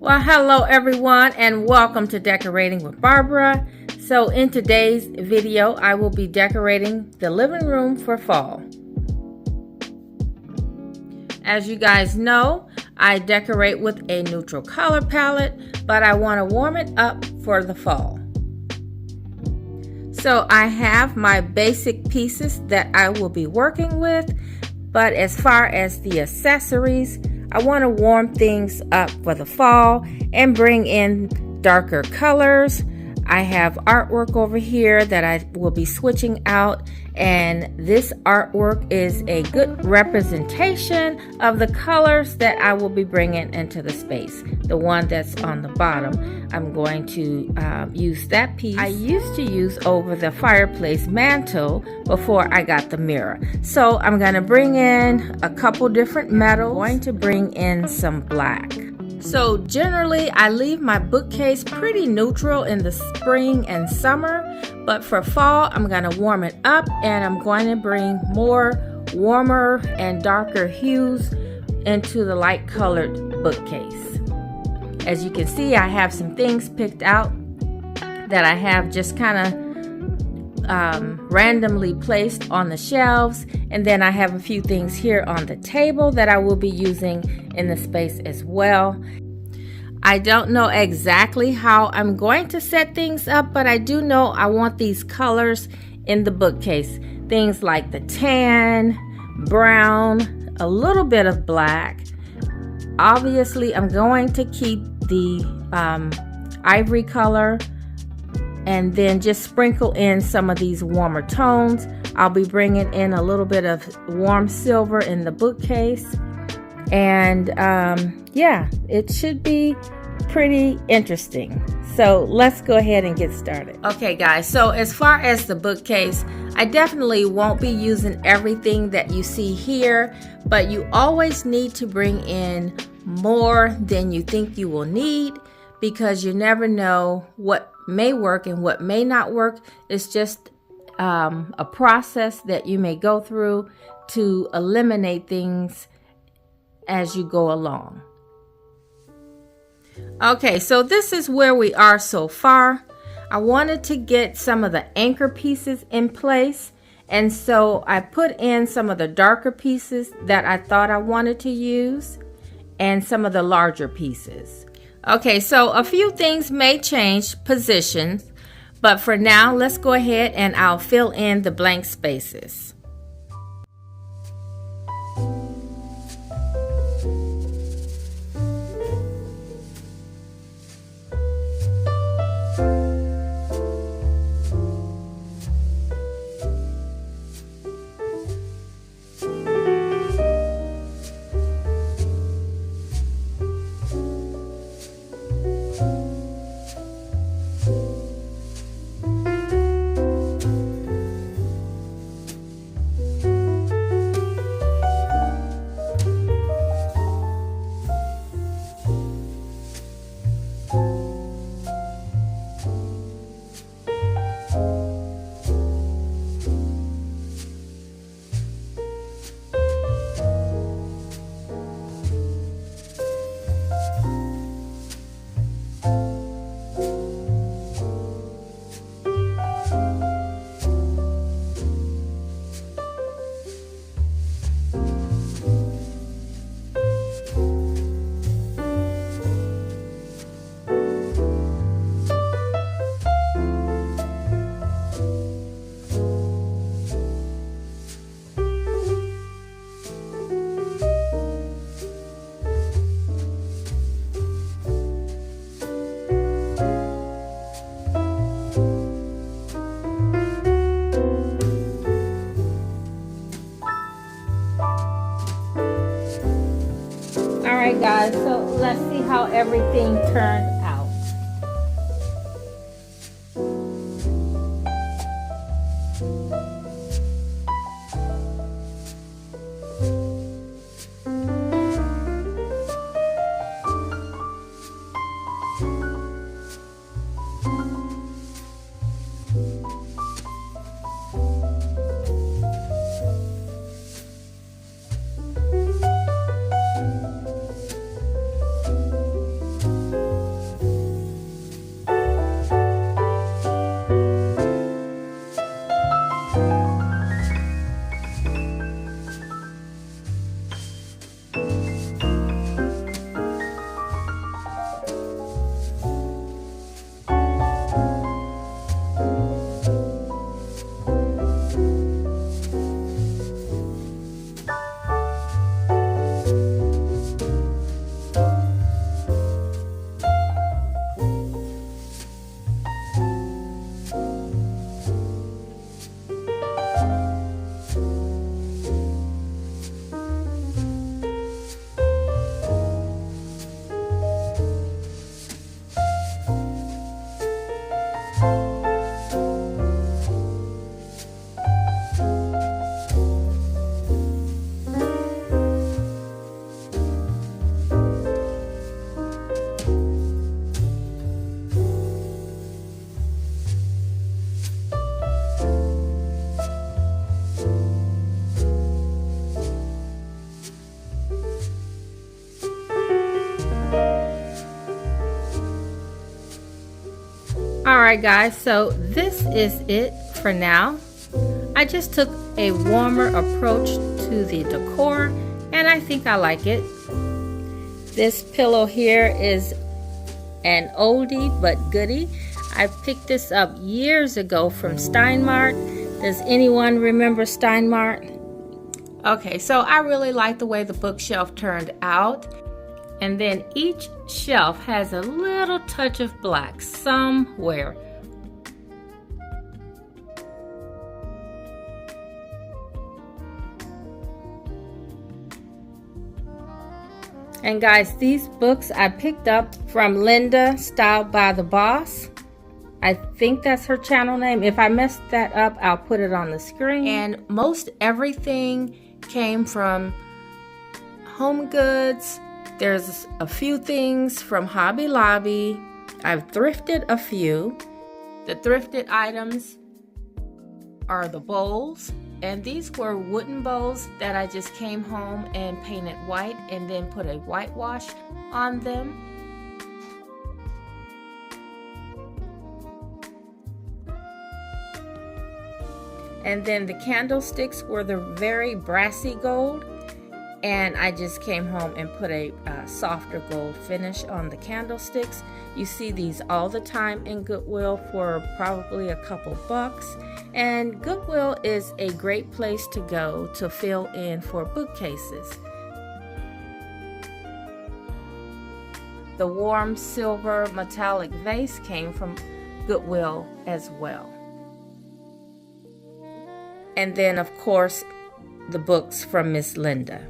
Well, hello everyone and welcome to Decorating with Barbara. So in today's video, I will be decorating the living room for fall. As you guys know, I decorate with a neutral color palette, but I want to warm it up for the fall. So I have my basic pieces that I will be working with, but as far as the accessories, I want to warm things up for the fall and bring in darker colors. I have artwork over here that I will be switching out, and this artwork is a good representation of the colors that I will be bringing into the space. The one that's on the bottom, I'm going to use that piece I used to use over the fireplace mantle before I got the mirror. So I'm going to bring in a couple different metals. I'm going to bring in some black. So generally I leave my bookcase pretty neutral in the spring and summer, but for fall I'm going to warm it up and I'm going to bring more warmer and darker hues into the light colored bookcase. As you can see, I have some things picked out that I have just kind of randomly placed on the shelves, and then I have a few things here on the table that I will be using in the space as well. I don't know exactly how I'm going to set things up, but I do know I want these colors in the bookcase. Things like the tan, brown, a little bit of black. Obviously, I'm going to keep the ivory color and then just sprinkle in some of these warmer tones. I'll be bringing in a little bit of warm silver in the bookcase, and yeah, it should be pretty interesting. So let's go ahead and get started. Okay guys, so as far as the bookcase, I definitely won't be using everything that you see here, but you always need to bring in more than you think you will need, because you never know what may work and what may not work. It's just a process that you may go through to eliminate things as you go along. Okay, so this is where we are so far. I wanted to get some of the anchor pieces in place, and so I put in some of the darker pieces that I thought I wanted to use and some of the larger pieces. Okay, so a few things may change positions, but for now, let's go ahead and I'll fill in the blank spaces. Alright guys, so let's see how everything turned out. Alright guys, so this is it for now. I just took a warmer approach to the decor and I think I like it. This pillow here is an oldie but goodie. I picked this up years ago from Steinmart. Does anyone remember Steinmart? Okay, so I really like the way the bookshelf turned out. And then each shelf has a little touch of black somewhere. And guys, these books I picked up from Linda, Styled by the Boss. I think that's her channel name. If I messed that up, I'll put it on the screen. And most everything came from Home Goods. There's a few things from Hobby Lobby. I've thrifted a few. The thrifted items are the bowls. And these were wooden bowls that I just came home and painted white and then put a whitewash on them. And then the candlesticks were the very brassy gold. And I just came home and put a softer gold finish on the candlesticks. You see these all the time in Goodwill for probably a couple bucks. And Goodwill is a great place to go to fill in for bookcases. The warm silver metallic vase came from Goodwill as well. And then of course the books from Miss Linda.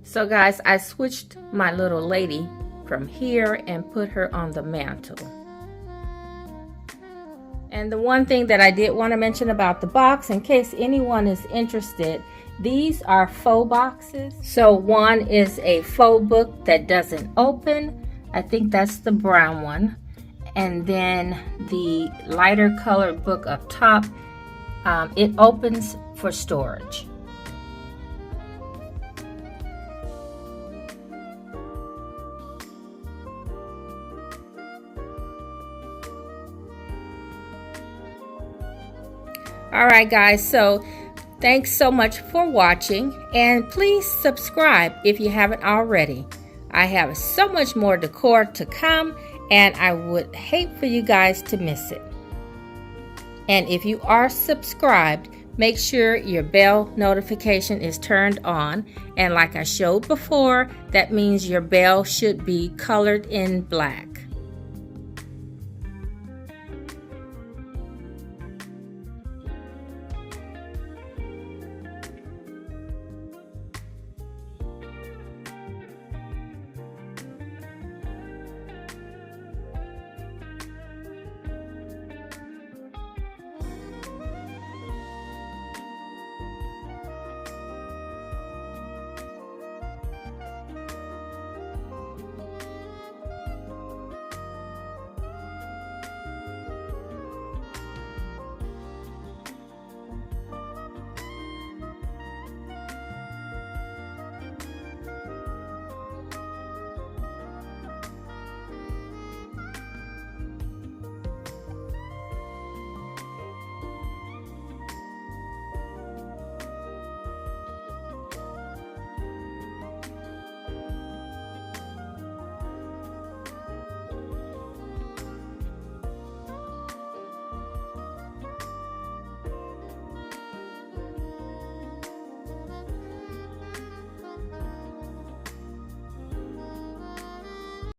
So guys, I switched my little lady from here and put her on the mantle. And the one thing that I did want to mention about the box, in case anyone is interested, these are faux boxes. So one is a faux book that doesn't open. I think that's the brown one. And then the lighter colored book up top, it opens for storage. Alright guys, so thanks so much for watching, and please subscribe if you haven't already. I have so much more decor to come, and I would hate for you guys to miss it. And if you are subscribed, make sure your bell notification is turned on, and like I showed before, that means your bell should be colored in black.